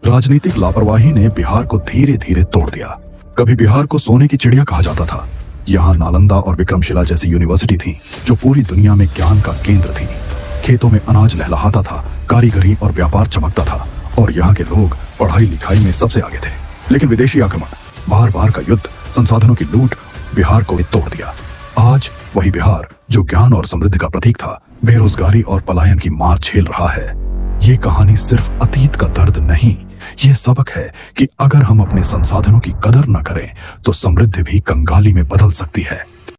राजनीतिक लापरवाही ने बिहार को धीरे धीरे तोड़ दिया। कभी बिहार को सोने की चिड़िया कहा जाता था। यहाँ नालंदा और विक्रमशिला जैसी यूनिवर्सिटी थी जो पूरी दुनिया में ज्ञान का केंद्र थी। खेतों में अनाज लहलहाता था, कारीगरी और व्यापार चमकता था और यहाँ के लोग पढ़ाई लिखाई में सबसे आगे थे। लेकिन विदेशी आक्रमण, बार बार का युद्ध, संसाधनों की लूट बिहार को तोड़ दिया। आज वही बिहार जो ज्ञान और समृद्धि का प्रतीक था, बेरोजगारी और पलायन की मार झेल रहा है। ये कहानी सिर्फ अतीत का दर्द नहीं, ये सबक है कि अगर हम अपने संसाधनों की कदर न करें तो समृद्धि भी कंगाली में बदल सकती है।